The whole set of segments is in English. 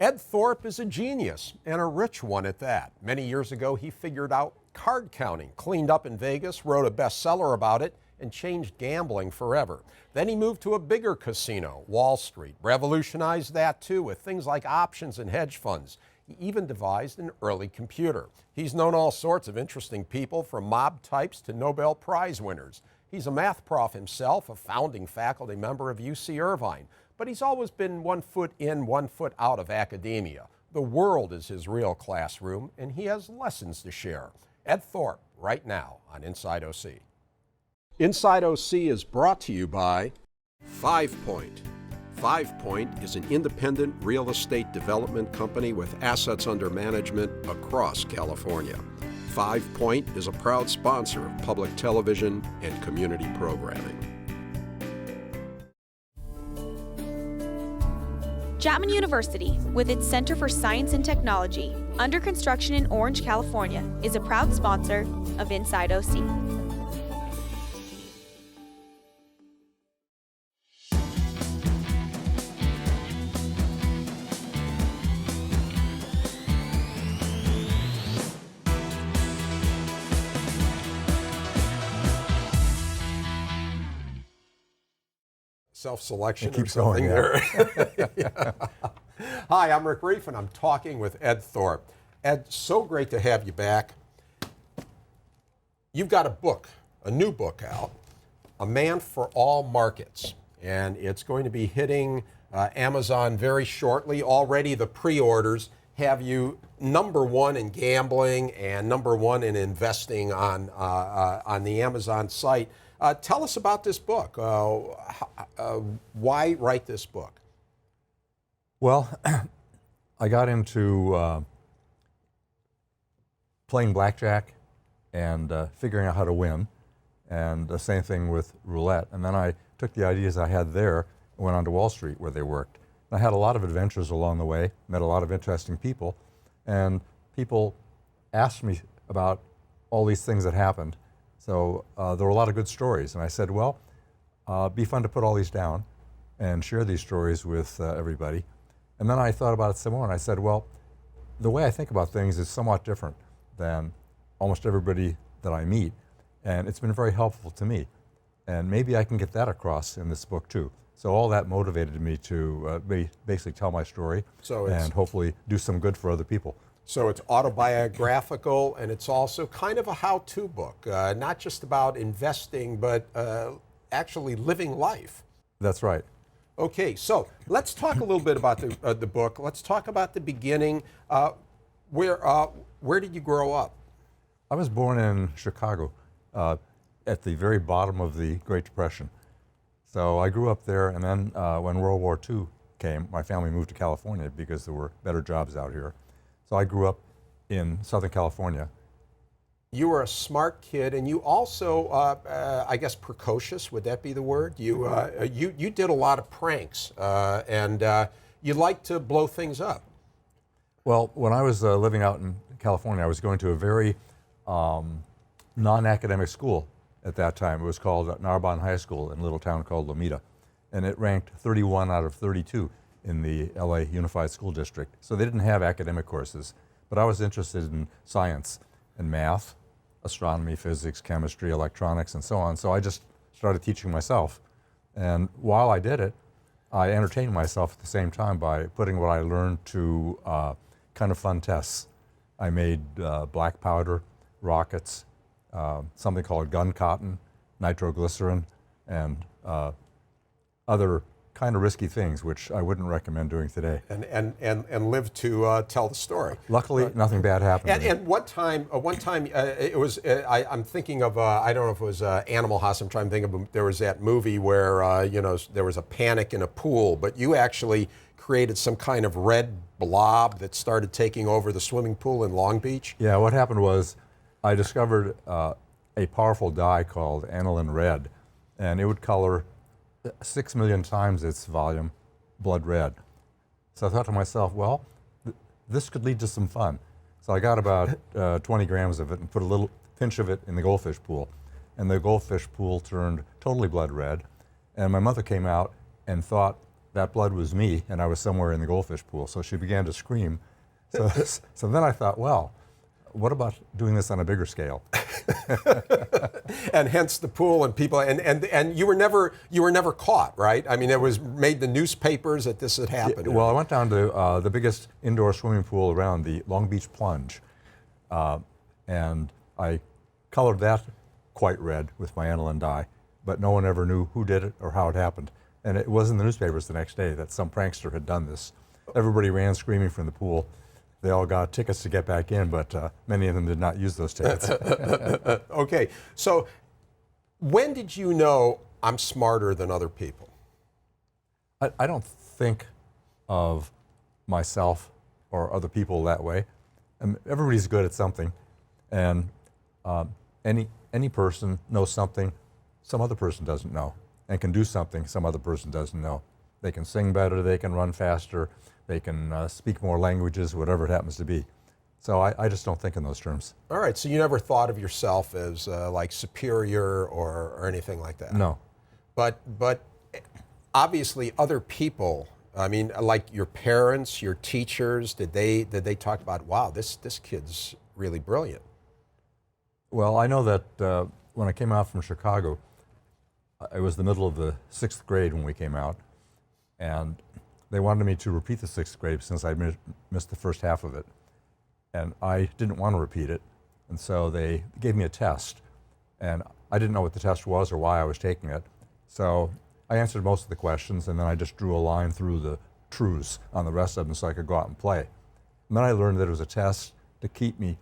Ed Thorpe is a genius, and a rich one at that. Many years ago, he figured out card counting, cleaned up in Vegas, wrote a bestseller about it, and changed gambling forever. Then he moved to a bigger casino, Wall Street, revolutionized that too with things like options and hedge funds. He even devised an early computer. He's known all sorts of interesting people, from mob types to Nobel Prize winners. He's a math prof himself, a founding faculty member of UC Irvine, but he's always been 1 foot in, 1 foot out of academia. The world is his real classroom, and he has lessons to share. Ed Thorpe, right now on Inside OC. Inside OC is brought to you by 5 Point. 5 Point is an independent real estate development company with assets under management across California. 5 Point is a proud sponsor of public television and community programming. Chapman University, with its Center for Science and Technology, under construction in Orange, California, is a proud sponsor of Inside OC. Self-selection keeps or something going, there. Yeah. Hi, I'm Rick Reiff, and I'm talking with Ed Thorpe. Ed, so great to have you back. You've got a book, a new book out, A Man for All Markets, and it's going to be hitting Amazon very shortly. Already the pre-orders have you #1 in gambling and #1 in investing on the Amazon site. Tell us about this book. Why write this book? Well, I got into playing blackjack and figuring out how to win, and the same thing with roulette. And then I took the ideas I had there and went on to Wall Street where they worked. And I had a lot of adventures along the way, met a lot of interesting people, and people asked me about all these things that happened. So there were a lot of good stories, and I said, well, be fun to put all these down and share these stories with everybody. And then I thought about it some more, and I said, well, the way I think about things is somewhat different than almost everybody that I meet, and it's been very helpful to me. And maybe I can get that across in this book too. So all that motivated me to basically tell my story and hopefully do some good for other people. So it's autobiographical, and it's also kind of a how-to book, not just about investing, but actually living life. That's right. Okay, so let's talk a little bit about the book. Let's talk about the beginning. Where did you grow up? I was born in Chicago at the very bottom of the Great Depression. So I grew up there, and then when World War II came, my family moved to California because there were better jobs out here. So I grew up in Southern California. You were a smart kid, and you also, I guess, precocious. Would that be the word? You did a lot of pranks, and you liked to blow things up. Well, when I was living out in California, I was going to a very non-academic school at that time. It was called Narbonne High School in a little town called Lomita, and it ranked 31 out of 32 in the LA Unified School District. So they didn't have academic courses, but I was interested in science and math, astronomy, physics, chemistry, electronics, and so on. So I just started teaching myself. And while I did it, I entertained myself at the same time by putting what I learned to kind of fun tests. I made black powder, rockets, something called gun cotton, nitroglycerin, and other kind of risky things, which I wouldn't recommend doing today. And live to tell the story. Luckily, nothing bad happened. And one time, it was. I'm thinking of. I don't know if it was Animal House. I'm trying to think of. There was that movie where there was a panic in a pool, but you actually created some kind of red blob that started taking over the swimming pool in Long Beach. Yeah, what happened was I discovered a powerful dye called aniline red, and it would color 6 million times its volume blood red. So I thought to myself, well, this could lead to some fun. So I got about 20 grams of it and put a little pinch of it in the goldfish pool. And the goldfish pool turned totally blood red. And my mother came out and thought that blood was me, and I was somewhere in the goldfish pool. So she began to scream. So, so then I thought, well, what about doing this on a bigger scale? And hence the pool and people, and you were never caught, right? I mean, it was made the newspapers that this had happened. Well, I went down to the biggest indoor swimming pool around, the Long Beach Plunge, and I colored that quite red with my aniline dye, but no one ever knew who did it or how it happened. And it was in the newspapers the next day that some prankster had done this. Everybody ran screaming from the pool. They all got tickets to get back in, but many of them did not use those tickets. Okay, so when did you know I'm smarter than other people? I don't think of myself or other people that way. Everybody's good at something, and any person knows something some other person doesn't know, and can do something some other person doesn't know. They can sing better, they can run faster, they can speak more languages, whatever it happens to be. So I just don't think in those terms. All right, so you never thought of yourself as like superior or anything like that? No. But obviously other people, I mean, like your parents, your teachers, did they talk about, wow, this kid's really brilliant? Well, I know that when I came out from Chicago, it was the middle of the 6th grade when we came out, and they wanted me to repeat the 6th grade since I missed the first half of it. And I didn't want to repeat it, and so they gave me a test. And I didn't know what the test was or why I was taking it. So I answered most of the questions, and then I just drew a line through the truths on the rest of them so I could go out and play. And then I learned that it was a test to keep me,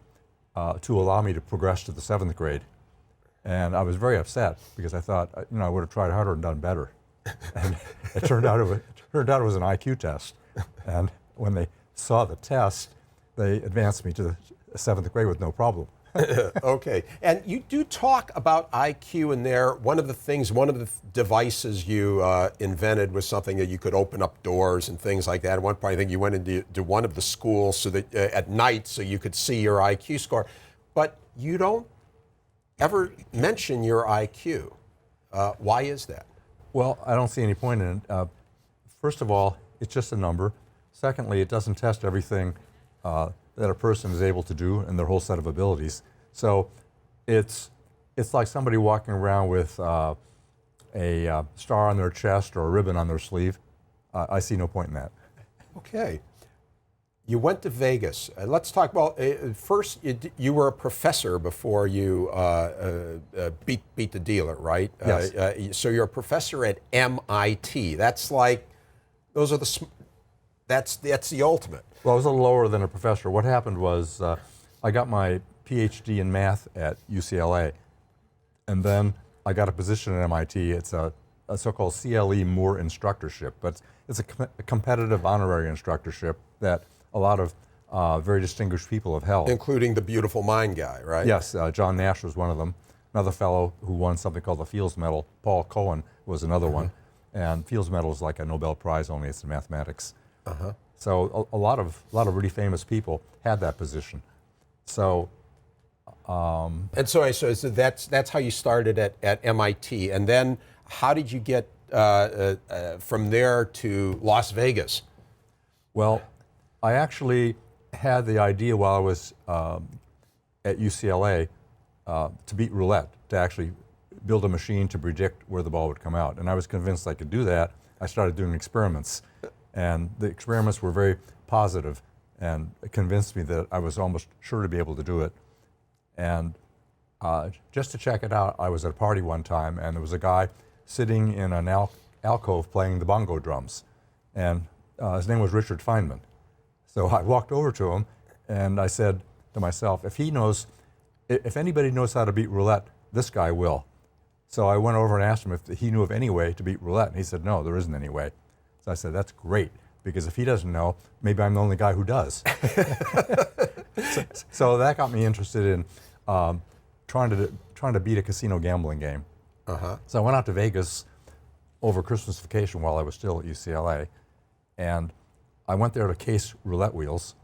to allow me to progress to the 7th grade. And I was very upset because I thought, I would have tried harder and done better. And it turned out it was an IQ test. And when they saw the test, they advanced me to the 7th grade with no problem. Okay, and you do talk about IQ in there. One of the devices you invented was something that you could open up doors and things like that. At one point, I think you went into one of the schools so that at night so you could see your IQ score. But you don't ever mention your IQ. Why is that? Well, I don't see any point in it. First of all, it's just a number. Secondly, it doesn't test everything that a person is able to do and their whole set of abilities. So it's like somebody walking around with a star on their chest or a ribbon on their sleeve. I see no point in that. Okay. You went to Vegas. Let's talk about, first, you were a professor before you beat the dealer, right? Yes. So you're a professor at MIT. That's like, that's the ultimate. Well, I was a little lower than a professor. What happened was I got my PhD in math at UCLA, and then I got a position at MIT. It's a so-called CLE Moore instructorship, but it's a competitive honorary instructorship that a lot of very distinguished people have held. Including the beautiful mind guy, right? Yes, John Nash was one of them. Another fellow who won something called the Fields Medal, Paul Cohen, was another one. And Fields Medal is like a Nobel Prize, only it's in mathematics. So a lot of really famous people had that position. So. And so that's how you started at MIT, and then how did you get from there to Las Vegas? Well, I actually had the idea while I was at UCLA to beat roulette, to actually build a machine to predict where the ball would come out. And I was convinced I could do that. I started doing experiments. And the experiments were very positive, and it convinced me that I was almost sure to be able to do it. And just to check it out, I was at a party one time, and there was a guy sitting in an alcove playing the bongo drums. And his name was Richard Feynman. So I walked over to him, and I said to myself, if anybody knows how to beat roulette, this guy will. So I went over and asked him if he knew of any way to beat roulette, and he said, no, there isn't any way. So I said, that's great, because if he doesn't know, maybe I'm the only guy who does. So that got me interested in trying to beat a casino gambling game. So I went out to Vegas over Christmas vacation while I was still at UCLA, and I went there to case roulette wheels.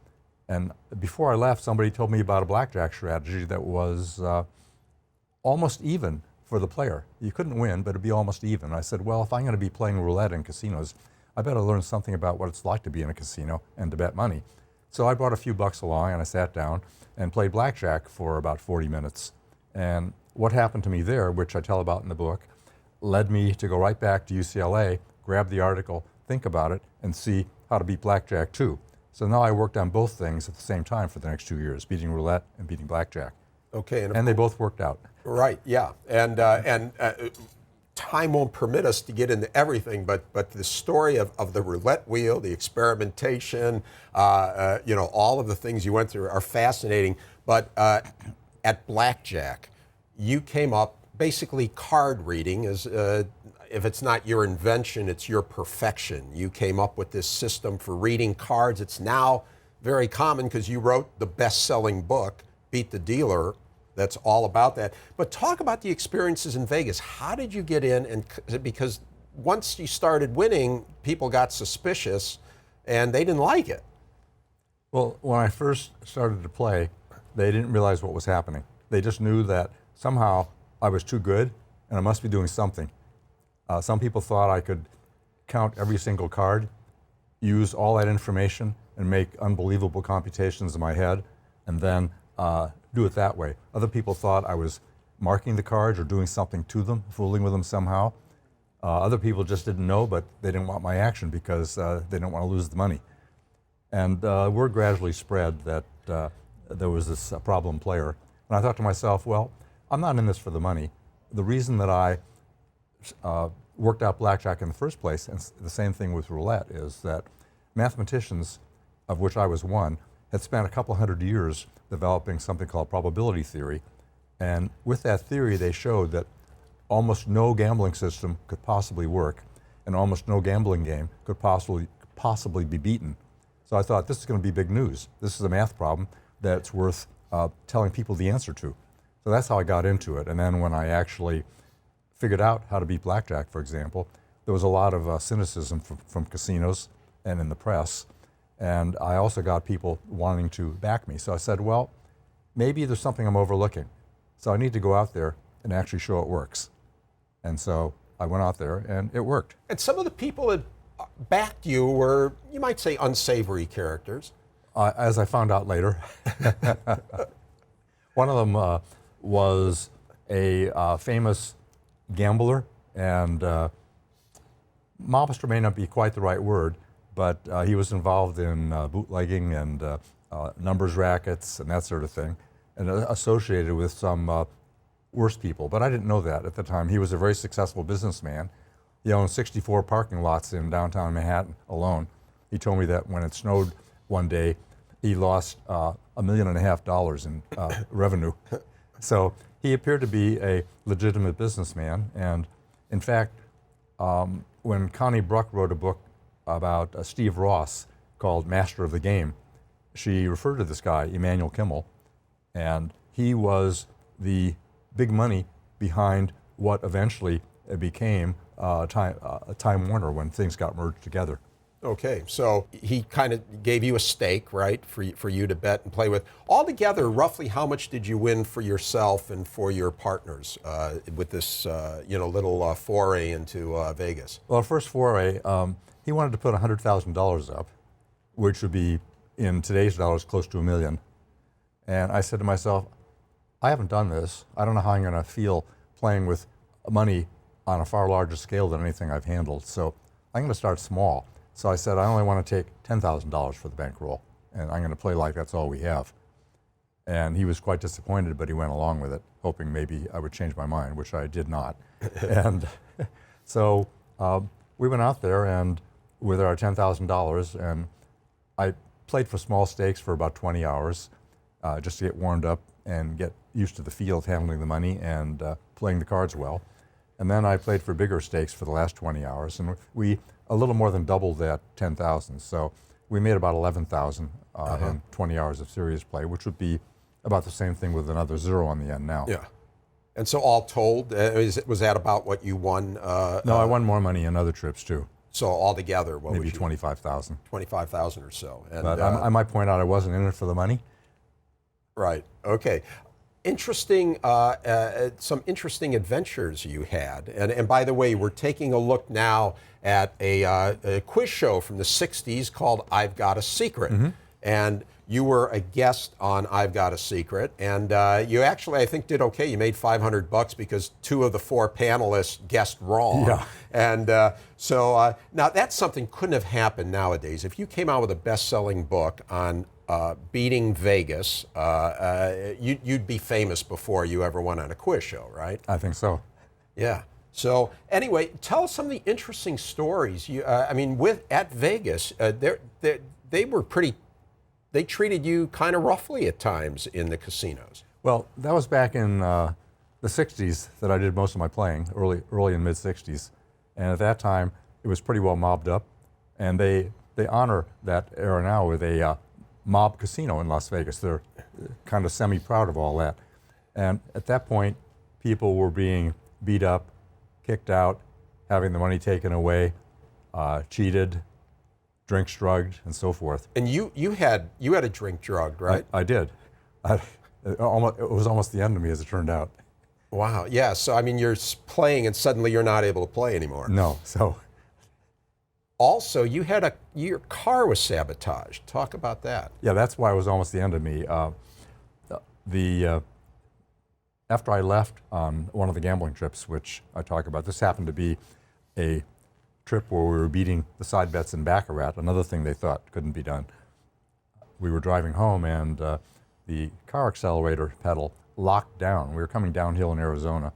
And before I left, somebody told me about a blackjack strategy that was almost even for the player. You couldn't win, but it'd be almost even. I said, well, if I'm going to be playing roulette in casinos, I better learn something about what it's like to be in a casino and to bet money. So I brought a few bucks along and I sat down and played blackjack for about 40 minutes. And what happened to me there, which I tell about in the book, led me to go right back to UCLA, grab the article, think about it, and see how to beat blackjack too. So now I worked on both things at the same time for the next 2 years, beating roulette and beating blackjack. Okay, and they both worked out. Right, yeah. And time won't permit us to get into everything, but the story of the roulette wheel, the experimentation, all of the things you went through are fascinating. But at blackjack, you came up, basically card reading is, if it's not your invention, it's your perfection. You came up with this system for reading cards. It's now very common because you wrote the best-selling book, Beat the Dealer, that's all about that. But talk about the experiences in Vegas. How did you get in? And because once you started winning, people got suspicious and they didn't like it. Well, when I first started to play, they didn't realize what was happening. They just knew that somehow I was too good and I must be doing something. Some people thought I could count every single card, use all that information, and make unbelievable computations in my head, and then do it that way. Other people thought I was marking the cards or doing something to them, fooling with them somehow. Other people just didn't know, but they didn't want my action because they didn't want to lose the money. And word gradually spread that there was this problem player. And I thought to myself, well, I'm not in this for the money. The reason that I worked out blackjack in the first place, and the same thing with roulette, is that mathematicians, of which I was one, had spent a couple hundred years developing something called probability theory. And with that theory, they showed that almost no gambling system could possibly work, and almost no gambling game could possibly be beaten. So I thought, this is going to be big news. This is a math problem that's worth telling people the answer to. So that's how I got into it. And then when I actually figured out how to beat blackjack, for example, there was a lot of cynicism from casinos and in the press. And I also got people wanting to back me. So I said, well, maybe there's something I'm overlooking. So I need to go out there and actually show it works. And so I went out there and it worked. And some of the people that backed you were, you might say, unsavory characters. As I found out later. One of them was a famous gambler, and mobster may not be quite the right word, but he was involved in bootlegging and numbers rackets and that sort of thing, and associated with some worse people. But I didn't know that at the time. He was a very successful businessman. He owned 64 parking lots in downtown Manhattan alone. He told me that when it snowed one day, he lost $1.5 million in revenue. So he appeared to be a legitimate businessman. And in fact, when Connie Bruck wrote a book about Steve Ross called Master of the Game, she referred to this guy, Emanuel Kimmel, and he was the big money behind what eventually became Time Warner when things got merged together. Okay, so he kind of gave you a stake, right, for you to bet and play with. Altogether, roughly how much did you win for yourself and for your partners with this, little foray into Vegas? Well, first foray, he wanted to put $100,000 up, which would be, in today's dollars, close to $1 million. And I said to myself, I haven't done this. I don't know how I'm going to feel playing with money on a far larger scale than anything I've handled. So I'm going to start small. So I said, I only want to take $10,000 for the bankroll, and I'm going to play like that's all we have. And he was quite disappointed, but he went along with it, hoping maybe I would change my mind, which I did not. And so we went out there and with our $10,000, and I played for small stakes for about 20 hours just to get warmed up and get used to the feel of handling the money and playing the cards well. And then I played for bigger stakes for the last 20 hours, and we a little more than doubled that 10,000. So we made about 11,000 in 20 hours of serious play, which would be about the same thing with another zero on the end now. Yeah. And so all told, was that about what you won? No, I won more money in other trips too. So altogether, what maybe would you? 25,000. 25,000 or so. And, but I might point out I wasn't in it for the money. Right. Okay. interesting, some interesting adventures you had. And by the way, we're taking a look now at a quiz show from the 60s called I've Got a Secret. And you were a guest on I've Got a Secret, and you actually, I think, did okay. You made $500 because 2 of the 4 panelists guessed wrong. Yeah. And so now that's something couldn't have happened nowadays. If you came out with a best-selling book on beating Vegas, you'd be famous before you ever went on a quiz show, right? I think so. Yeah. So anyway, tell us some of the interesting stories. I mean, at Vegas, they were pretty. They treated you kind of roughly at times in the casinos. Well, that was back in the 60s that I did most of my playing, early and mid 60s. And at that time, it was pretty well mobbed up. And they honor that era now with a mob casino in Las Vegas. They're kind of semi-proud of all that. And at that point, people were being beat up, kicked out, having the money taken away, cheated, drinks drugged, and so forth. And you had a drink drugged, right? I did. It was almost the end of me, as it turned out. Wow. Yeah. So I mean, you're playing, and suddenly you're not able to play anymore. No. So. Also, your car was sabotaged. Talk about that. Yeah, that's why it was almost the end of me. After I left on one of the gambling trips, which I talk about, this happened to be a trip where we were beating the side bets in Baccarat, another thing they thought couldn't be done. We were driving home, and the car accelerator pedal locked down. We were coming downhill in Arizona,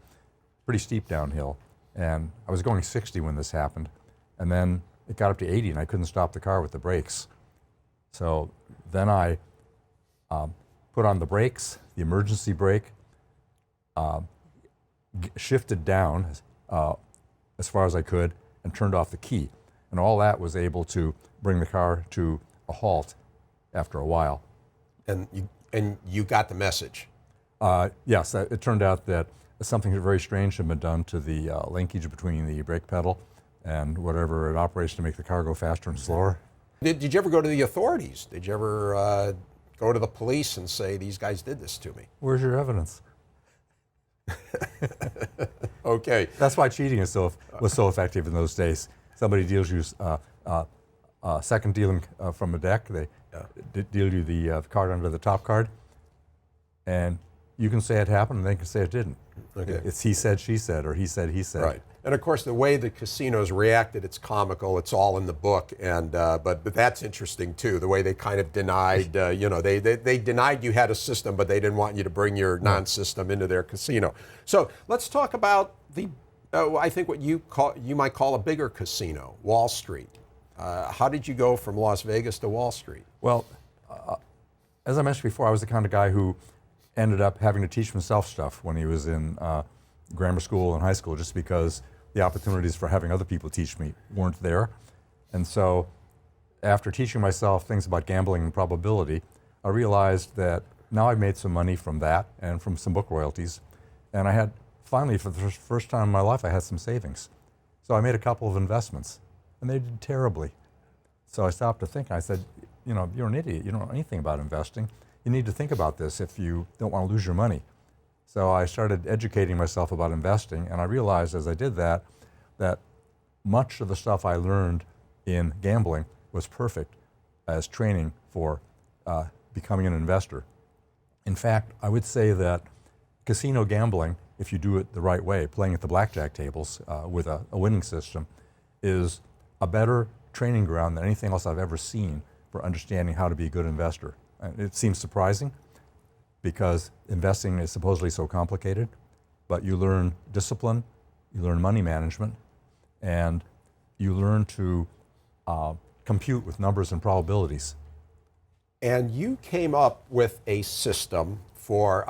pretty steep downhill, and I was going 60 when this happened, and then it got up to 80, and I couldn't stop the car with the brakes. So then I put on the brakes, the emergency brake, shifted down as far as I could, and turned off the key. And all that was able to bring the car to a halt after a while. And you got the message. Yes, it turned out that something very strange had been done to the linkage between the brake pedal and whatever it operates to make the car go faster and slower. Did you ever go to the authorities? Did you ever go to the police and say, these guys did this to me? Where's your evidence? Okay. That's why cheating was so effective in those days. Somebody deals you second dealing from a deck. They deal you the card under the top card, and you can say it happened, and they can say it didn't. Okay. It's he said, she said, or he said, he said. Right. And of course, the way the casinos reacted, it's comical. It's all in the book, and but that's interesting too. The way they kind of denied, they denied you had a system, but they didn't want you to bring your non-system into their casino. So let's talk about I think what you might call a bigger casino, Wall Street. How did you go from Las Vegas to Wall Street? Well, as I mentioned before, I was the kind of guy who ended up having to teach himself stuff when he was in grammar school and high school, just because the opportunities for having other people teach me weren't there. And so after teaching myself things about gambling and probability, I realized that now I've made some money from that and from some book royalties. And I had, finally, for the first time in my life, I had some savings. So I made a couple of investments, and they did terribly. So I stopped to think. I said, you're an idiot. You don't know anything about investing. You need to think about this if you don't want to lose your money. So I started educating myself about investing, and I realized as I did that much of the stuff I learned in gambling was perfect as training for becoming an investor. In fact, I would say that casino gambling, if you do it the right way, playing at the blackjack tables with a winning system, is a better training ground than anything else I've ever seen for understanding how to be a good investor. And it seems surprising because investing is supposedly so complicated, but you learn discipline, you learn money management, and you learn to compute with numbers and probabilities. And you came up with a system for,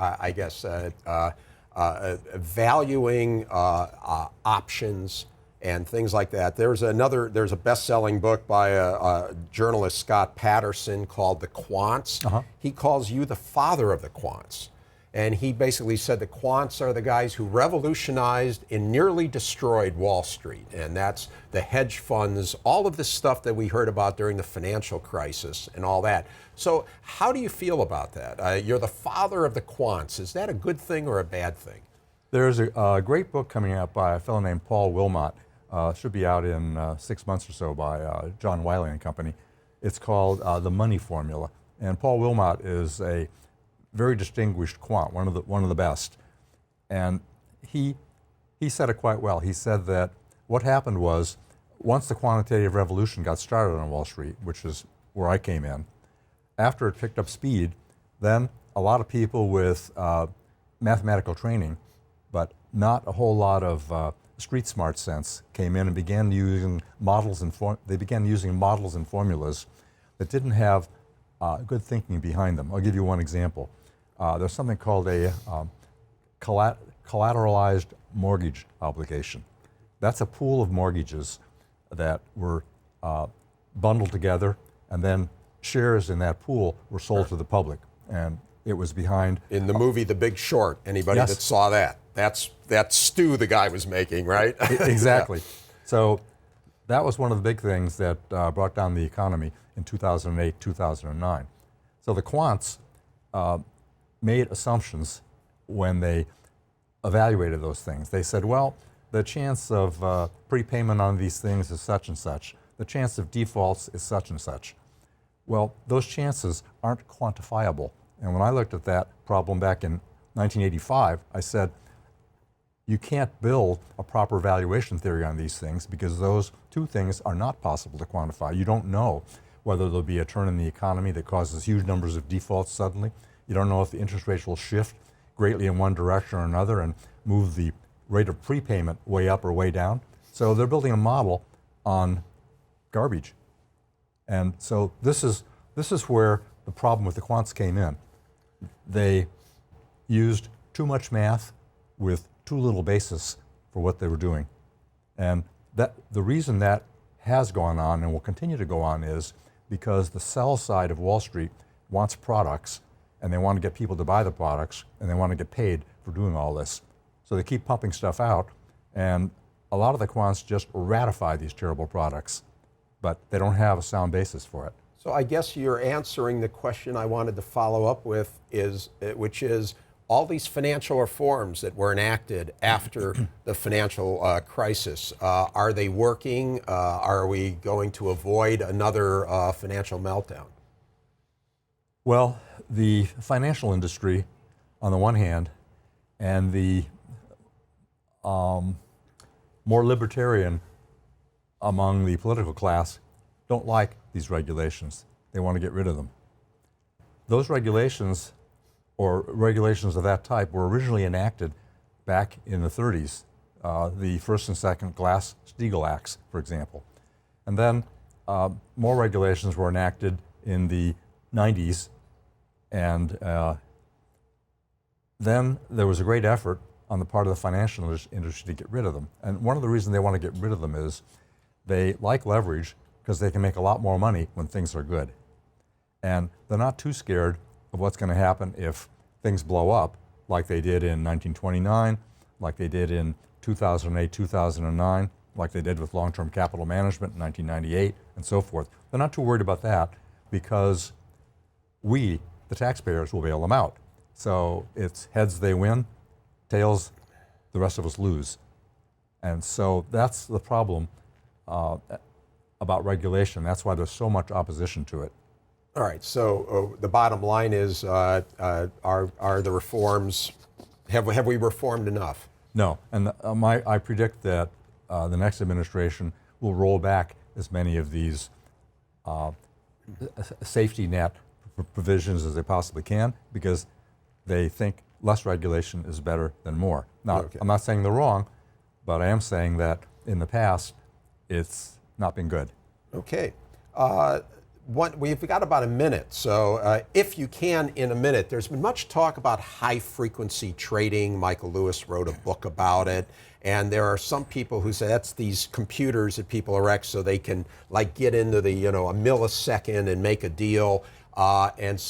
valuing options and things like that. There's a best-selling book by a journalist, Scott Patterson, called The Quants. Uh-huh. He calls you the father of the quants. and he basically said the quants are the guys who revolutionized and nearly destroyed Wall Street. And that's the hedge funds, all of this stuff that we heard about during the financial crisis and all that. So how do you feel about that? You're the father of the quants. Is that a good thing or a bad thing? There's a great book coming out by a fellow named Paul Wilmot. Should be out in 6 months or so by John Wiley and Company. It's called The Money Formula. And Paul Wilmot is a very distinguished quant, one of the best. And he said it quite well. He said that what happened was, once the quantitative revolution got started on Wall Street, which is where I came in, after it picked up speed, then a lot of people with mathematical training, but not a whole lot of street smart sense, came in and began using models and formulas that didn't have good thinking behind them. I'll give you one example. There's something called a collateralized mortgage obligation. That's a pool of mortgages that were bundled together, and then shares in that pool were sold to the public. And it was behind... In the movie The Big Short, anybody that saw that, that's stew the guy was making, right? Exactly. So that was one of the big things that brought down the economy in 2008, 2009. So the quants made assumptions when they evaluated those things. They said, well, the chance of prepayment on these things is such and such. The chance of defaults is such and such. Well, those chances aren't quantifiable. And when I looked at that problem back in 1985, I said, you can't build a proper valuation theory on these things because those two things are not possible to quantify. You don't know whether there'll be a turn in the economy that causes huge numbers of defaults suddenly. You don't know if the interest rates will shift greatly in one direction or another and move the rate of prepayment way up or way down. So they're building a model on garbage. And so this is where the problem with the quants came in. They used too much math with too little basis for what they were doing. And that the reason that has gone on and will continue to go on is because the sell side of Wall Street wants products, and they want to get people to buy the products, and they want to get paid for doing all this. So they keep pumping stuff out, and a lot of the quants just ratify these terrible products, but they don't have a sound basis for it. So I guess you're answering the question I wanted to follow up with, which is all these financial reforms that were enacted after the financial crisis, are they working? Are we going to avoid another financial meltdown? Well, the financial industry, on the one hand, and the more libertarian among the political class don't like these regulations. They want to get rid of them. Those regulations, or regulations of that type, were originally enacted back in the 30s, the first and second Glass-Steagall Acts, for example. And then more regulations were enacted in the 90s, and then there was a great effort on the part of the financial industry to get rid of them. And one of the reasons they want to get rid of them is they like leverage because they can make a lot more money when things are good. And they're not too scared of what's going to happen if things blow up, like they did in 1929, like they did in 2008, 2009, like they did with long-term capital management in 1998, and so forth. They're not too worried about that because we, the taxpayers, will bail them out. So it's heads they win, tails the rest of us lose. And so that's the problem about regulation. That's why there's so much opposition to it. All right, so the bottom line is, are the reforms, have we reformed enough? No, and I predict that the next administration will roll back as many of these safety net provisions as they possibly can because they think less regulation is better than more. Now, okay. I'm not saying they're wrong, but I am saying that in the past, it's not been good. Okay. We've got about a minute, so if you can, in a minute, there's been much talk about high-frequency trading. Michael Lewis wrote a book about it, and there are some people who say that's these computers that people erect so they can like get into the a millisecond and make a deal, and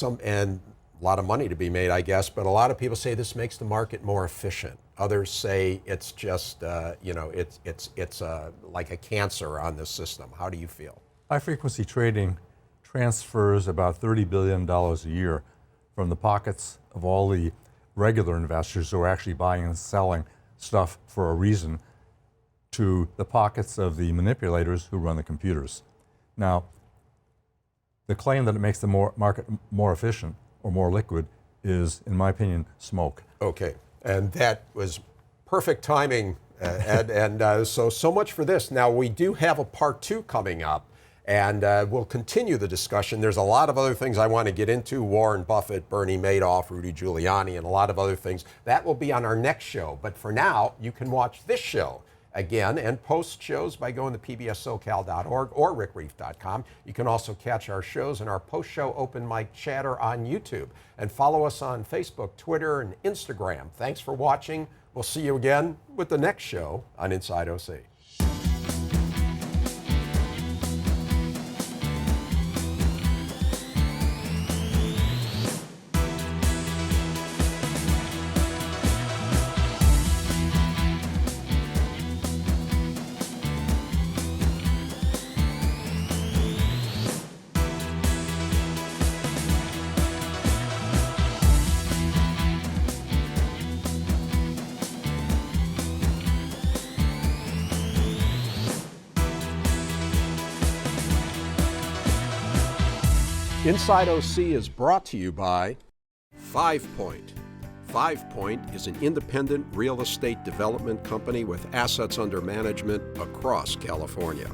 a lot of money to be made, I guess, but a lot of people say this makes the market more efficient. Others say it's just, it's like a cancer on the system. How do you feel? High frequency trading transfers about $30 billion a year from the pockets of all the regular investors who are actually buying and selling stuff for a reason to the pockets of the manipulators who run the computers. Now, the claim that it makes the market more efficient or more liquid is, in my opinion, smoke. Okay, and that was perfect timing, Ed, and so much for this. Now, we do have a part 2 coming up, and we'll continue the discussion. There's a lot of other things I want to get into: Warren Buffett, Bernie Madoff, Rudy Giuliani, and a lot of other things. That will be on our next show. But for now, you can watch this show again and post shows by going to pbssocal.org or rickreiff.com. You can also catch our shows and our post-show open mic chatter on YouTube. And follow us on Facebook, Twitter, and Instagram. Thanks for watching. We'll see you again with the next show on Inside OC. Inside OC is brought to you by 5 Point. 5 Point is an independent real estate development company with assets under management across California.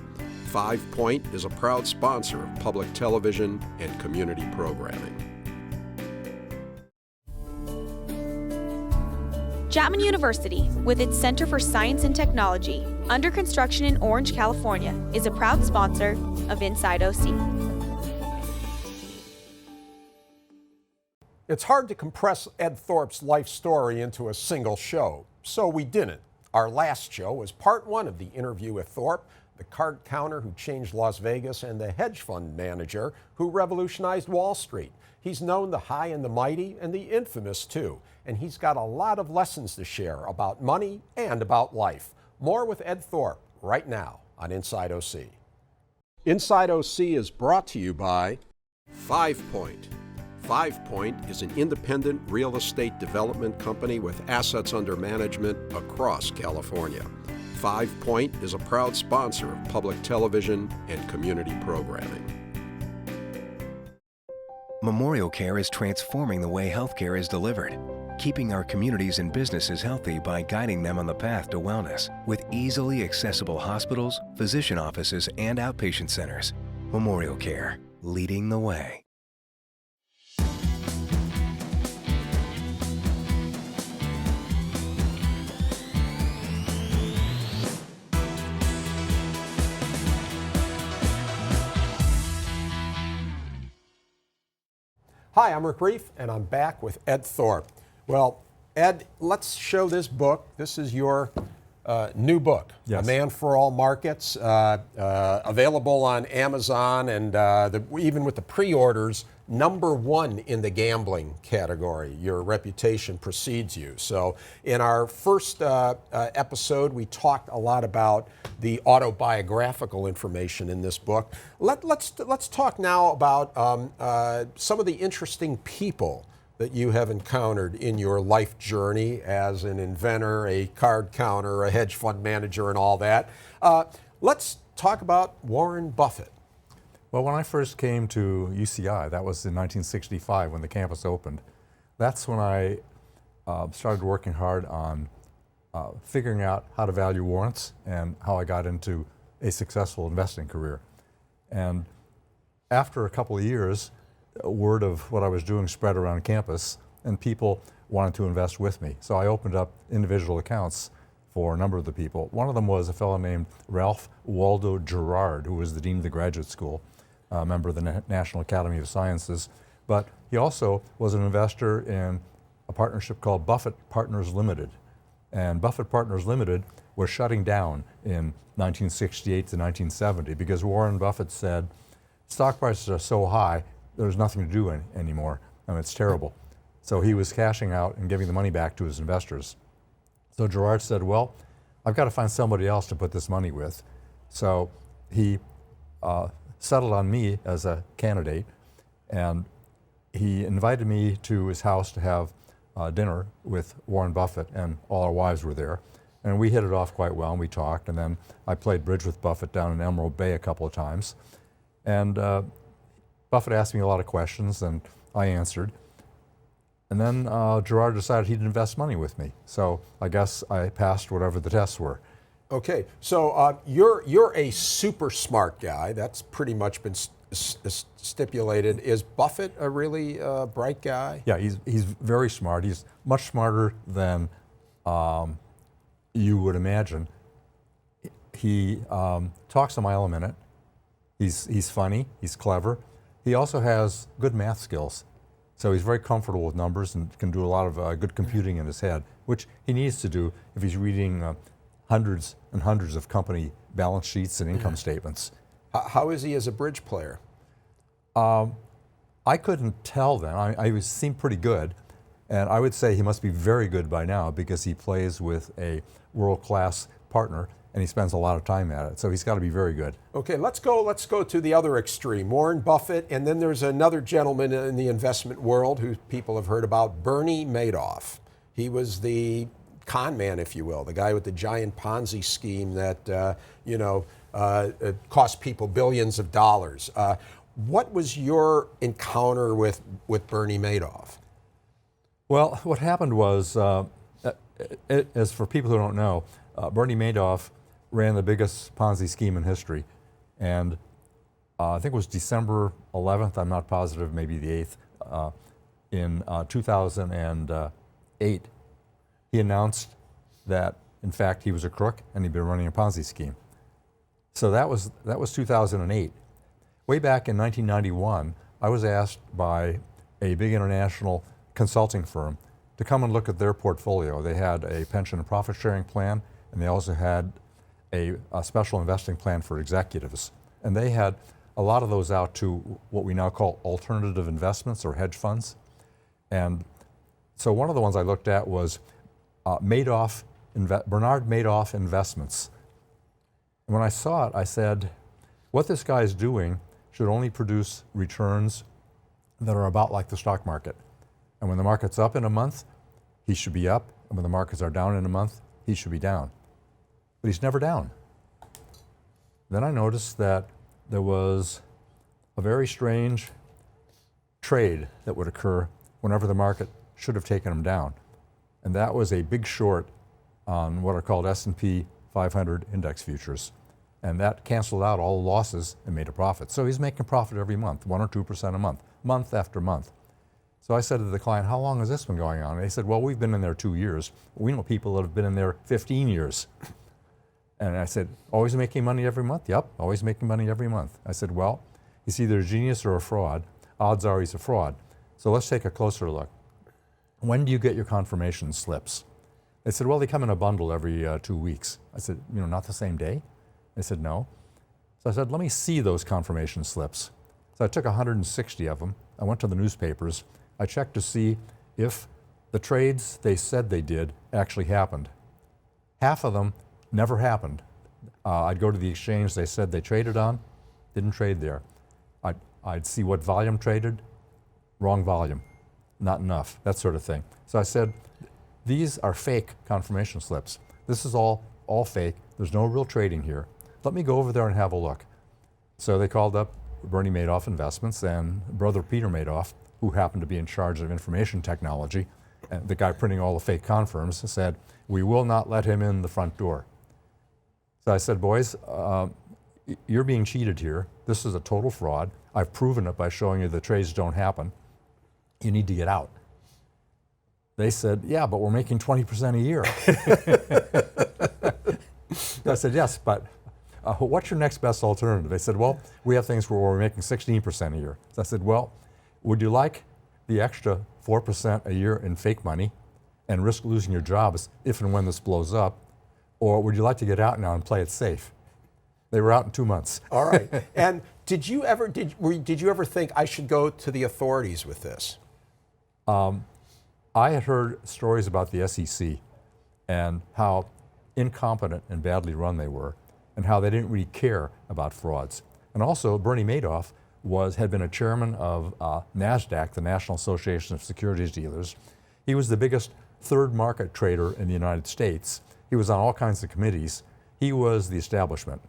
5 Point is a proud sponsor of public television and community programming. Chapman University, with its Center for Science and Technology, under construction in Orange, California, is a proud sponsor of Inside OC. It's hard to compress Ed Thorpe's life story into a single show, so we didn't. Our last show was part 1 of the interview with Thorpe, the card counter who changed Las Vegas and the hedge fund manager who revolutionized Wall Street. He's known the high and the mighty and the infamous too, and he's got a lot of lessons to share about money and about life. More with Ed Thorpe right now on Inside OC. Inside OC is brought to you by 5 Point. 5 Point is an independent real estate development company with assets under management across California. 5 Point is a proud sponsor of public television and community programming. Memorial Care is transforming the way healthcare is delivered, keeping our communities and businesses healthy by guiding them on the path to wellness with easily accessible hospitals, physician offices, and outpatient centers. Memorial Care, leading the way. Hi, I'm Rick Reiff, and I'm back with Ed Thorpe. Well, Ed, let's show this book. This is your new book, Yes. A Man for All Markets, available on Amazon, and even with the pre-orders, #1 in the gambling category. Your reputation precedes you. So in our first episode, we talked a lot about the autobiographical information in this book. Let's talk now about some of the interesting people that you have encountered in your life journey as an inventor, a card counter, a hedge fund manager, and all that. Let's talk about Warren Buffett. Well, when I first came to UCI, that was in 1965 when the campus opened, that's when I started working hard on figuring out how to value warrants and how I got into a successful investing career. And after a couple of years, word of what I was doing spread around campus, and people wanted to invest with me. So I opened up individual accounts for a number of the people. One of them was a fellow named Ralph Waldo Gerard, who was the dean of the graduate school, a member of the National Academy of Sciences. But he also was an investor in a partnership called Buffett Partners Limited. And Buffett Partners Limited was shutting down in 1968 to 1970 because Warren Buffett said, stock prices are so high, there's nothing to do anymore. I mean, it's terrible. So he was cashing out and giving the money back to his investors. So Gerard said, well, I've got to find somebody else to put this money with. So he settled on me as a candidate, and he invited me to his house to have dinner with Warren Buffett, and all our wives were there. And we hit it off quite well, and we talked, and then I played bridge with Buffett down in Emerald Bay a couple of times. And Buffett asked me a lot of questions, and I answered. And then Gerard decided he'd invest money with me. So I guess I passed whatever the tests were. Okay, so you're a super smart guy. That's pretty much been stipulated. Is Buffett a really bright guy? Yeah, he's very smart. He's much smarter than you would imagine. He talks a mile a minute. He's funny. He's clever. He also has good math skills. So he's very comfortable with numbers and can do a lot of good computing in his head, which he needs to do if he's reading hundreds and hundreds of company balance sheets and income statements. How is he as a bridge player? I couldn't tell then. I seemed pretty good, and I would say he must be very good by now because he plays with a world-class partner and he spends a lot of time at it. So he's got to be very good. Okay, let's go to the other extreme. Warren Buffett, and then there's another gentleman in the investment world who people have heard about, Bernie Madoff. He was the con man, if you will, the guy with the giant Ponzi scheme that cost people billions of dollars. What was your encounter with Bernie Madoff? Well, what happened was, as for people who don't know, Bernie Madoff ran the biggest Ponzi scheme in history. And I think it was December 11th, I'm not positive, maybe the 8th, in 2008, he announced that, in fact, he was a crook and he'd been running a Ponzi scheme. So that was 2008. Way back in 1991, I was asked by a big international consulting firm to come and look at their portfolio. They had a pension and profit sharing plan, and they also had a special investing plan for executives. And they had a lot of those out to what we now call alternative investments or hedge funds. And so one of the ones I looked at was Bernard Madoff Investments. And when I saw it, I said, what this guy is doing should only produce returns that are about like the stock market. And when the market's up in a month, he should be up. And when the markets are down in a month, he should be down. But he's never down. Then I noticed that there was a very strange trade that would occur whenever the market should have taken him down. And that was a big short on what are called S&P 500 index futures. And that canceled out all the losses and made a profit. So he's making a profit every month, 1 or 2% a month, month after month. So I said to the client, how long has this been going on? And they said, well, we've been in there 2 years. We know people that have been in there 15 years. And I said, always making money every month? Yep, always making money every month. I said, well, he's either a genius or a fraud. Odds are he's a fraud. So let's take a closer look. When do you get your confirmation slips? They said, well, they come in a bundle every 2 weeks. I said, not the same day? They said, no. So I said, let me see those confirmation slips. So I took 160 of them. I went to the newspapers. I checked to see if the trades they said they did actually happened. Half of them never happened. I'd go to the exchange they said they traded on, didn't trade there. I'd see what volume traded, wrong volume, not enough, that sort of thing. So I said, these are fake confirmation slips. This is all fake. There's no real trading here. Let me go over there and have a look. So they called up Bernie Madoff Investments and brother Peter Madoff, who happened to be in charge of information technology, and the guy printing all the fake confirms, said, we will not let him in the front door. So I said, boys, you're being cheated here. This is a total fraud. I've proven it by showing you the trades don't happen. You need to get out. They said, yeah, but we're making 20% a year. I said, yes, but what's your next best alternative? They said, well, we have things where we're making 16% a year. So I said, well, would you like the extra 4% a year in fake money and risk losing your jobs if and when this blows up? Or would you like to get out now and play it safe? They were out in 2 months. All right. And did you ever think I should go to the authorities with this? I had heard stories about the SEC and how incompetent and badly run they were, and how they didn't really care about frauds. And also, Bernie Madoff had been a chairman of NASDAQ, the National Association of Securities Dealers. He was the biggest third market trader in the United States. He was on all kinds of committees. He was the establishment.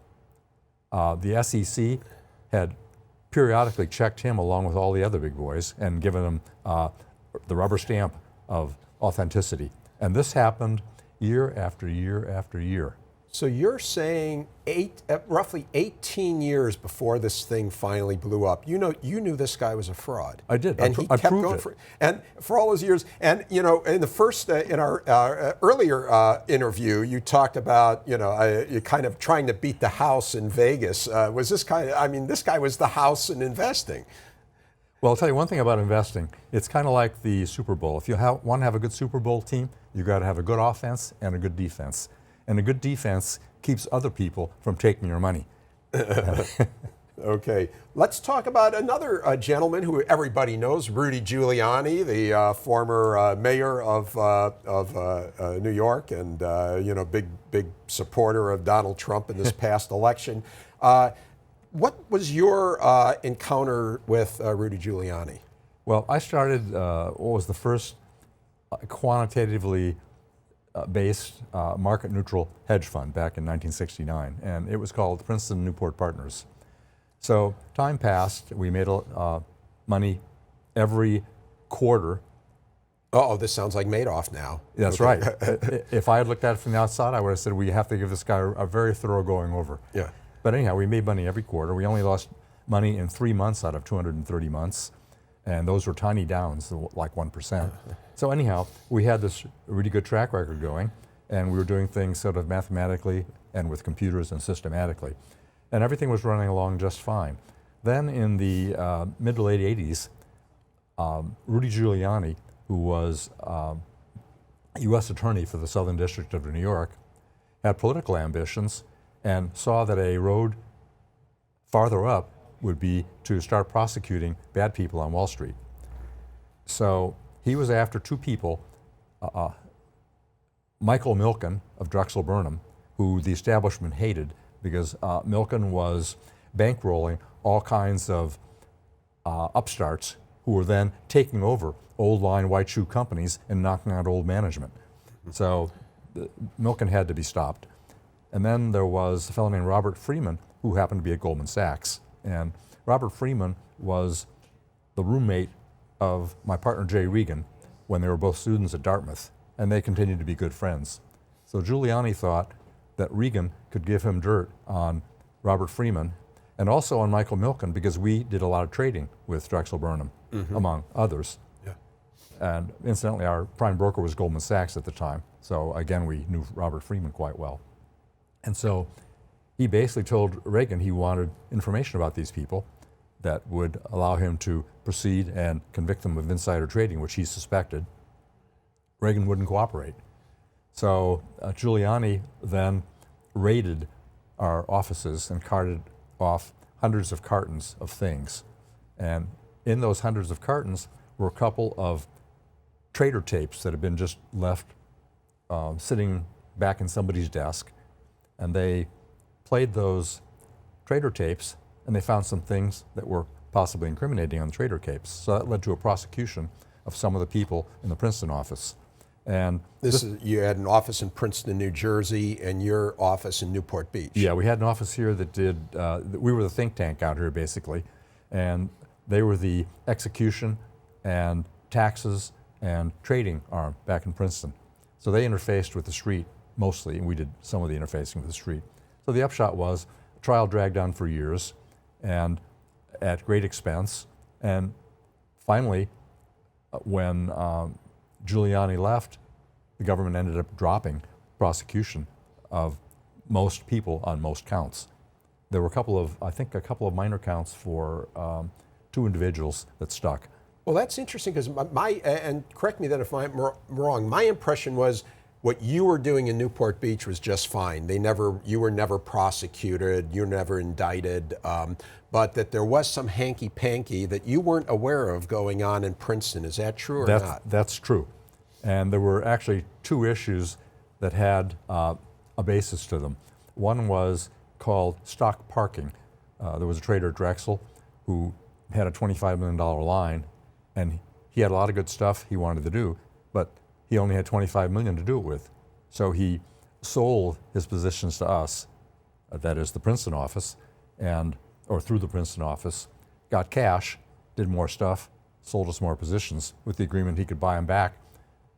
The SEC had periodically checked him along with all the other big boys and given him the rubber stamp of authenticity. And this happened year after year after year. So you're saying roughly 18 years before this thing finally blew up, you knew this guy was a fraud. I did. And he kept going and for all those years. And in the first in our earlier interview, you talked about you kind of trying to beat the house in Vegas. Was this kind of? I mean, this guy was the house in investing. Well, I'll tell you one thing about investing. It's kind of like the Super Bowl. If you want to have a good Super Bowl team, you got to have a good offense and a good defense. And a good defense keeps other people from taking your money. Okay, let's talk about another gentleman who everybody knows, Rudy Giuliani, the former mayor of New York, and big supporter of Donald Trump in this past election. What was your encounter with Rudy Giuliani? Well, I started what was the first quantitatively based market-neutral hedge fund back in 1969, and it was called Princeton Newport Partners. So time passed. We made money every quarter. Oh, this sounds like Madoff now. That's right. If I had looked at it from the outside, I would have said we have to give this guy a very thorough going over. Yeah. But anyhow, we made money every quarter. We only lost money in 3 months out of 230 months, and those were tiny downs, like 1%. So anyhow, we had this really good track record going, and we were doing things sort of mathematically and with computers and systematically. And everything was running along just fine. Then in the mid to late 80s, Rudy Giuliani, who was U.S. Attorney for the Southern District of New York, had political ambitions and saw that a road farther up would be to start prosecuting bad people on Wall Street. So he was after two people, Michael Milken of Drexel Burnham, who the establishment hated because Milken was bankrolling all kinds of upstarts who were then taking over old line white shoe companies and knocking out old management. So Milken had to be stopped. And then there was a fellow named Robert Freeman, who happened to be at Goldman Sachs. And Robert Freeman was the roommate of my partner Jay Regan when they were both students at Dartmouth, and they continued to be good friends. So Giuliani thought that Regan could give him dirt on Robert Freeman and also on Michael Milken because we did a lot of trading with Drexel Burnham, among others. Yeah. And incidentally, our prime broker was Goldman Sachs at the time. So again, we knew Robert Freeman quite well. And so he basically told Reagan he wanted information about these people that would allow him to proceed and convict them of insider trading, which he suspected. Reagan wouldn't cooperate. So Giuliani then raided our offices and carted off hundreds of cartons of things. And in those hundreds of cartons were a couple of trader tapes that had been just left sitting back in somebody's desk. And they played those trader tapes, and they found some things that were possibly incriminating on the trader tapes. So that led to a prosecution of some of the people in the Princeton office. And you had an office in Princeton, New Jersey, and your office in Newport Beach. Yeah, we had an office here that did, we were the think tank out here basically, and they were the execution and taxes and trading arm back in Princeton. So they interfaced with the street mostly, and we did some of the interfacing with the street. So the upshot was, the trial dragged on for years and at great expense, and finally, when Giuliani left, the government ended up dropping prosecution of most people on most counts. There were a couple of minor counts for two individuals that stuck. Well, that's interesting because and correct me then if I'm wrong, my impression was what you were doing in Newport Beach was just fine. You were never prosecuted, you were never indicted, but that there was some hanky-panky that you weren't aware of going on in Princeton. Is that true or not? That's true. And there were actually two issues that had a basis to them. One was called stock parking. There was a trader at Drexel who had a $25 million line, and he had a lot of good stuff he wanted to do, but he only had $25 million to do it with. So he sold his positions to us, that is the Princeton office, or through the Princeton office, got cash, did more stuff, sold us more positions with the agreement he could buy them back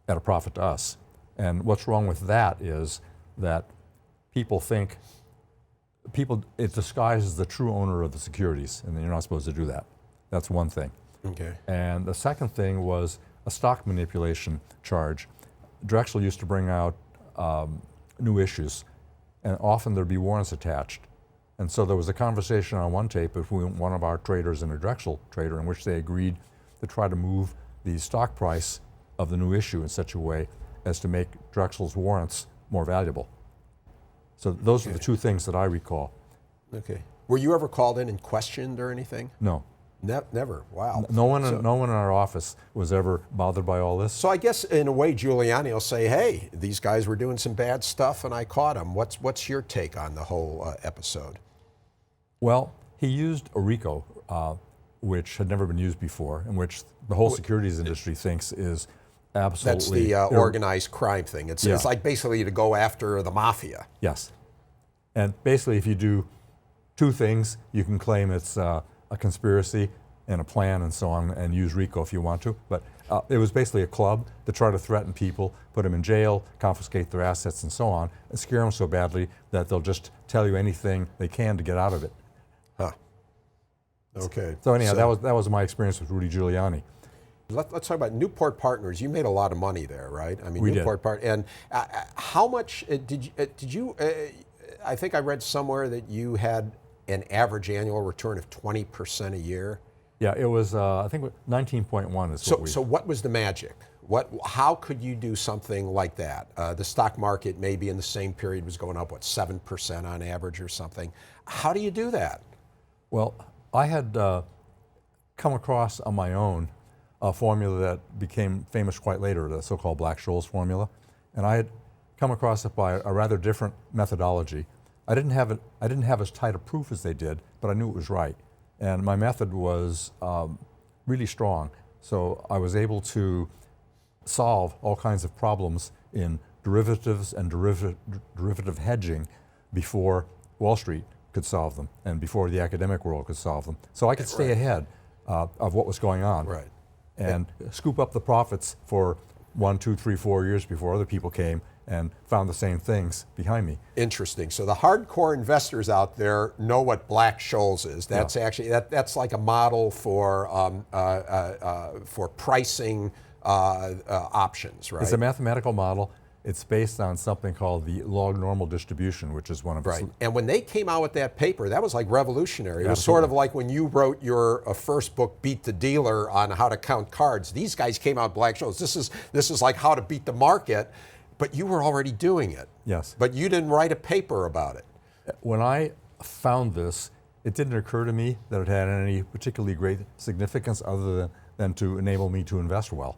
at a profit to us. And what's wrong with that is that it disguises the true owner of the securities, and you're not supposed to do that. That's one thing. Okay. And the second thing was a stock manipulation charge. Drexel used to bring out new issues, and often there'd be warrants attached. And so there was a conversation on one tape between one of our traders and a Drexel trader in which they agreed to try to move the stock price of the new issue in such a way as to make Drexel's warrants more valuable. So those are the two things that I recall. Okay. Were you ever called in and questioned or anything? No. Never. Wow. No one in our office was ever bothered by all this. So I guess in a way Giuliani will say, hey, these guys were doing some bad stuff and I caught them. What's your take on the whole episode? Well, he used a RICO, which had never been used before, and which the whole securities industry thinks is absolutely... That's the organized crime thing. It's like basically to go after the mafia. Yes. And basically if you do two things, you can claim it's a conspiracy and a plan and so on, and use RICO if you want to. But it was basically a club to try to threaten people, put them in jail, confiscate their assets and so on, and scare them so badly that they'll just tell you anything they can to get out of it. Huh. Okay. So anyhow, that was my experience with Rudy Giuliani. Let's talk about Newport Partners. You made a lot of money there, right? I mean, we Newport Partners. And how much did you? I think I read somewhere that you had an average annual return of 20% a year. Yeah, it was. I think 19.1 is what we. So what was the magic? How could you do something like that? The stock market maybe in the same period was going up 7% on average or something. How do you do that? Well, I had come across on my own a formula that became famous quite later, the so-called Black-Scholes formula, and I had come across it by a rather different methodology. I didn't have as tight a proof as they did, but I knew it was right, and my method was really strong. So I was able to solve all kinds of problems in derivatives and derivative hedging before Wall Street could solve them, and before the academic world could solve them. So I could stay ahead of what was going on. Right. And scoop up the profits for 1, 2, 3, 4 years before other people came and found the same things behind me. Interesting. So the hardcore investors out there know what Black-Scholes is. That's actually that's like a model for pricing options, right? It's a mathematical model. It's based on something called the log normal distribution, which is one of right. And when they came out with that paper, that was like revolutionary. It was Absolutely. sort of like when you wrote your first book, Beat the Dealer, on how to count cards. These guys came out Black-Scholes. This is like how to beat the market, but you were already doing it. Yes. But you didn't write a paper about it. When I found this, it didn't occur to me that it had any particularly great significance other than to enable me to invest well.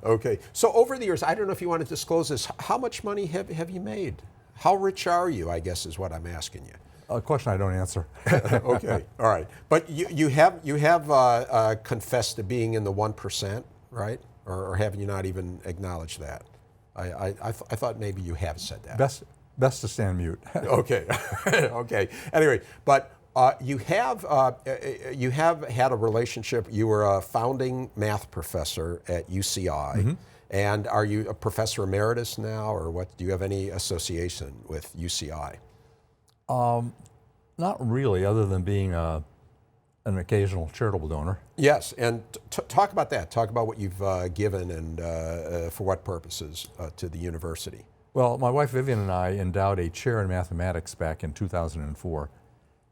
Okay. So over the years, I don't know if you want to disclose this, how much money have you made? How rich are you, I guess is what I'm asking you. A question I don't answer. Okay. All right. But you have confessed to being in the 1%, right? Or have you not even acknowledged that? I thought maybe you have said that. Best to stand mute. Okay. Okay. Anyway, but you have had a relationship. You were a founding math professor at UCI, Mm-hmm. and are you a professor emeritus now, or what? Do you have any association with UCI? Not really, other than being an occasional charitable donor. Yes, and talk about that. Talk about what you've given and for what purposes to the university. Well, my wife Vivian and I endowed a chair in mathematics back in 2004.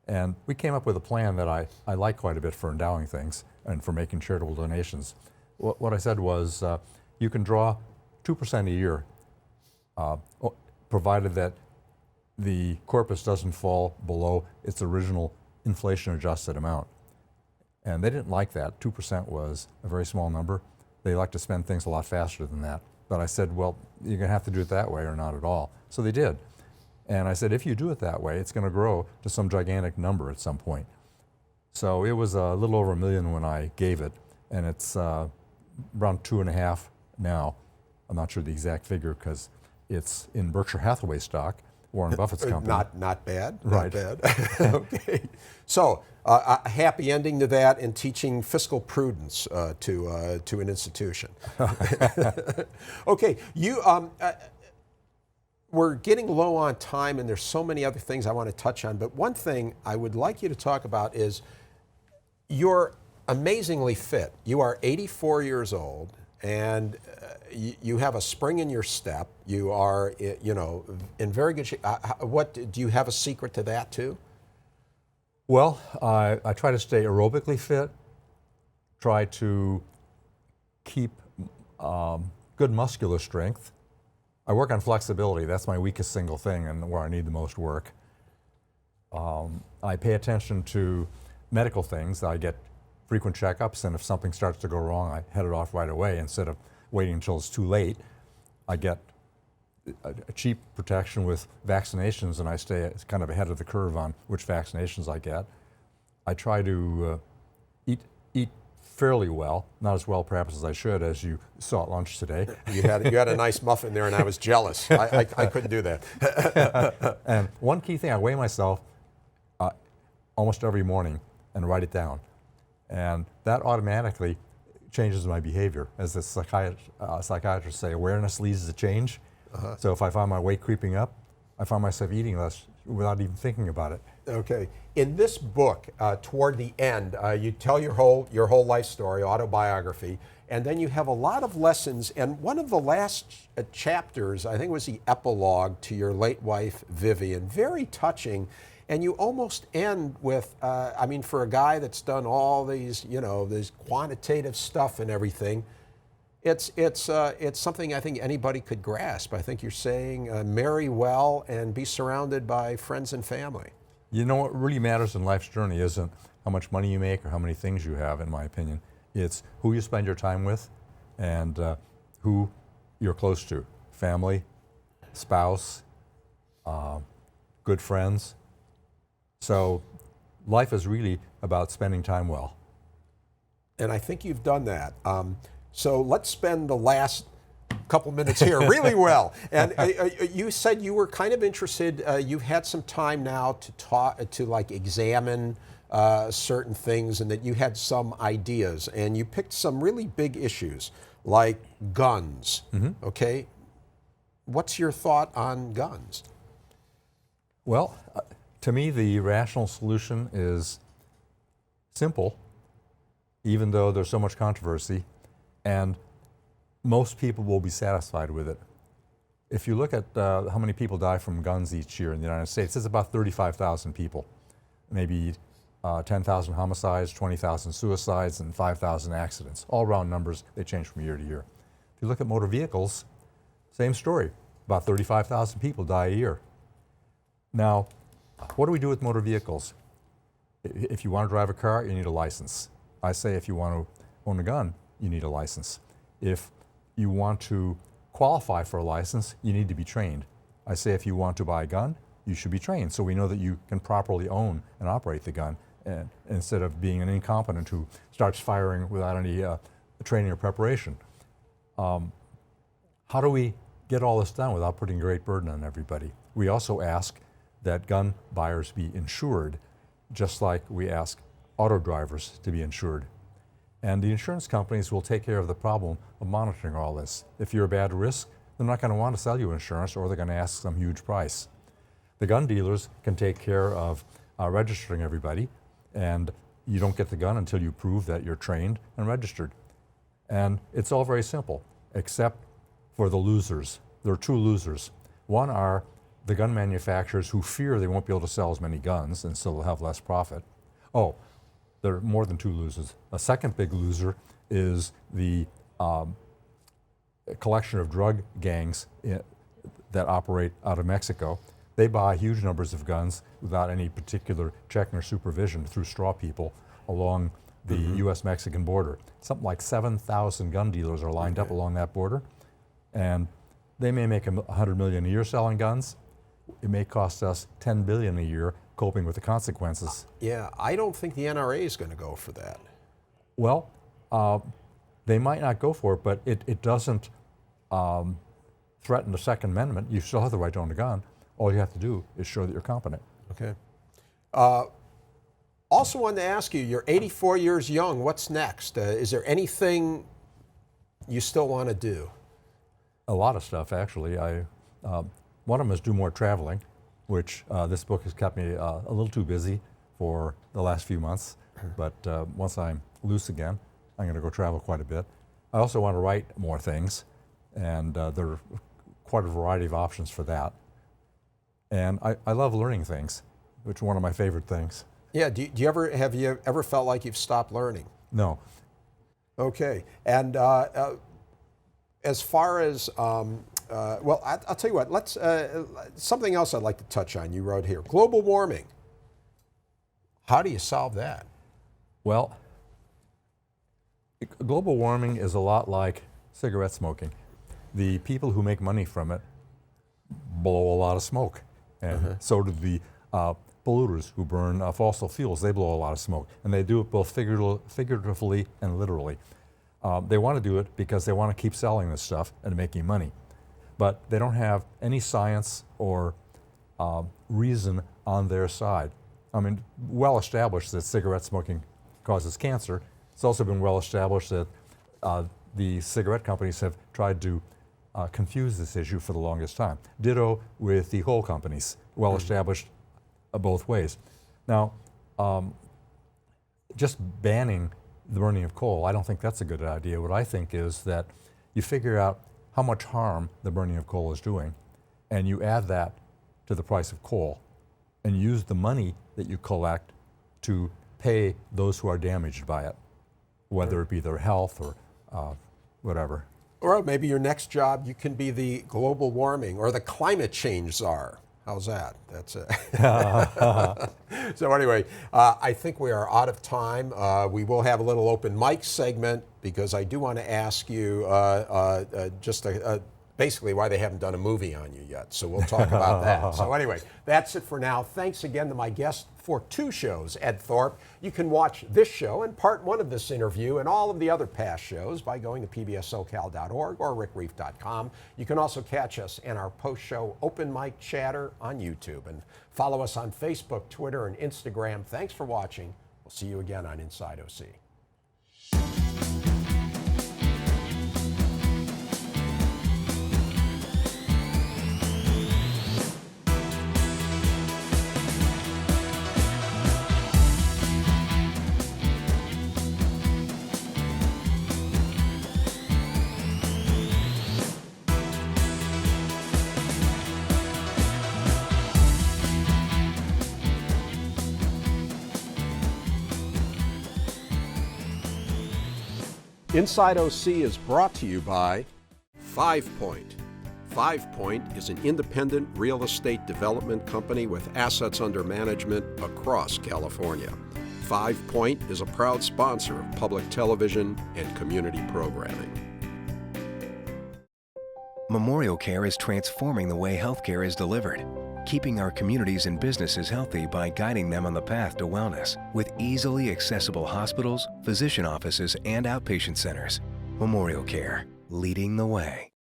And we came up with a plan that I like quite a bit for endowing things and for making charitable donations. What I said was, you can draw 2% a year provided that the corpus doesn't fall below its original inflation-adjusted amount. And they didn't like that. 2% was a very small number. They like to spend things a lot faster than that. But I said, well, you're going to have to do it that way or not at all. So they did. And I said, if you do it that way, it's going to grow to some gigantic number at some point. So it was a little over $1 million when I gave it, and it's around 2.5 now. I'm not sure the exact figure because it's in Berkshire Hathaway stock, Warren Buffett's company. Not bad. Right. Not bad. Okay. So a happy ending to that and teaching fiscal prudence to an institution. Okay. You. We're getting low on time, and there's so many other things I want to touch on. But one thing I would like you to talk about is you're amazingly fit. You are 84 years old, and you have a spring in your step. You are, in very good shape. What do you have a secret to that too? Well, I try to stay aerobically fit. Try to keep good muscular strength. I work on flexibility. That's my weakest single thing and where I need the most work. I pay attention to medical things. I get frequent checkups, and if something starts to go wrong, I head it off right away instead of waiting until it's too late. I get a cheap protection with vaccinations, and I stay kind of ahead of the curve on which vaccinations I get. I try to eat fairly well, not as well perhaps as I should, as you saw at lunch today. You had a nice muffin there, and I was jealous. I couldn't do that. And one key thing, I weigh myself almost every morning and write it down. And that automatically changes my behavior. As the psychiatrists say, awareness leads to change. So if I find my weight creeping up, I find myself eating less without even thinking about it. Okay. In this book, toward the end, you tell your whole life story, autobiography, and then you have a lot of lessons. And one of the last chapters, I think, was the epilogue to your late wife, Vivian. Very touching. And you almost end with, for a guy that's done all these, this quantitative stuff and everything, it's something I think anybody could grasp. I think you're saying marry well and be surrounded by friends and family. You know what really matters in life's journey isn't how much money you make or how many things you have, in my opinion. It's who you spend your time with and who you're close to. Family, spouse, good friends. So life is really about spending time well. And I think you've done that. So let's spend the last couple minutes here really well. And you said you were kind of interested, you've had some time now to examine certain things, and that you had some ideas, and you picked some really big issues like guns. Mm-hmm. Okay. What's your thought on guns? Well, to me, the rational solution is simple, even though there's so much controversy, and most people will be satisfied with it. If you look at how many people die from guns each year in the United States, it's about 35,000 people. Maybe 10,000 homicides, 20,000 suicides, and 5,000 accidents. All round numbers, they change from year to year. If you look at motor vehicles, same story. About 35,000 people die a year. Now, what do we do with motor vehicles? If you want to drive a car, you need a license. I say if you want to own a gun, you need a license. If you want to qualify for a license, you need to be trained. I say if you want to buy a gun, you should be trained so we know that you can properly own and operate the gun, and instead of being an incompetent who starts firing without any training or preparation. How do we get all this done without putting a great burden on everybody? We also ask that gun buyers be insured, just like we ask auto drivers to be insured. And the insurance companies will take care of the problem of monitoring all this. If you're a bad risk, they're not going to want to sell you insurance, or they're going to ask some huge price. The gun dealers can take care of registering everybody, and you don't get the gun until you prove that you're trained and registered. And it's all very simple, except for the losers. There are two losers. One are the gun manufacturers who fear they won't be able to sell as many guns, and so they'll have less profit. Oh, there are more than two losers. A second big loser is the collection of drug gangs that operate out of Mexico. They buy huge numbers of guns without any particular checking or supervision through straw people along the U.S.-Mexican border. Something like 7,000 gun dealers are lined up along that border, and they may make $100 million a year selling guns. It may cost us $10 billion a year coping with the consequences. Yeah, I don't think the NRA is going to go for that. Well, they might not go for it, but it doesn't threaten the Second Amendment. You still have the right to own a gun. All you have to do is show that you're competent. Okay. Also wanted to ask you, you're 84 years young. What's next? Is there anything you still want to do? A lot of stuff, actually. One of them is do more traveling, which this book has kept me a little too busy for the last few months. But once I'm loose again, I'm going to go travel quite a bit. I also want to write more things, and there are quite a variety of options for that. And I love learning things, which is one of my favorite things. Yeah, have you ever felt like you've stopped learning? No. Okay, and as far as, well, I'll tell you what, let's, something else I'd like to touch on, you wrote here, global warming. How do you solve that? Well, global warming is a lot like cigarette smoking. The people who make money from it blow a lot of smoke, and so do the polluters who burn fossil fuels. They blow a lot of smoke, and they do it both figuratively and literally. They want to do it because they want to keep selling this stuff and making money, but they don't have any science or reason on their side. I mean, well established that cigarette smoking causes cancer. It's also been well established that the cigarette companies have tried to confuse this issue for the longest time. Ditto with the coal companies, well established both ways. Now, just banning the burning of coal, I don't think that's a good idea. What I think is that you figure out how much harm the burning of coal is doing, and you add that to the price of coal, and use the money that you collect to pay those who are damaged by it, whether it be their health or whatever. Or maybe your next job, you can be the global warming or the climate change czar. How's that? That's it. So anyway, I think we are out of time. We will have a little open mic segment because I do want to ask you basically why they haven't done a movie on you yet. So we'll talk about that. So anyway, that's it for now. Thanks again to my guest for 2 shows, Ed Thorpe. You can watch this show and part 1 of this interview and all of the other past shows by going to pbssocal.org or rickreiff.com. You can also catch us in our post-show open mic chatter on YouTube, and follow us on Facebook, Twitter, and Instagram. Thanks for watching. We'll see you again on Inside OC. Inside OC is brought to you by 5 Point. 5 Point is an independent real estate development company with assets under management across California. 5 Point is a proud sponsor of public television and community programming. Memorial Care is transforming the way healthcare is delivered, keeping our communities and businesses healthy by guiding them on the path to wellness with easily accessible hospitals, physician offices, and outpatient centers. Memorial Care, leading the way.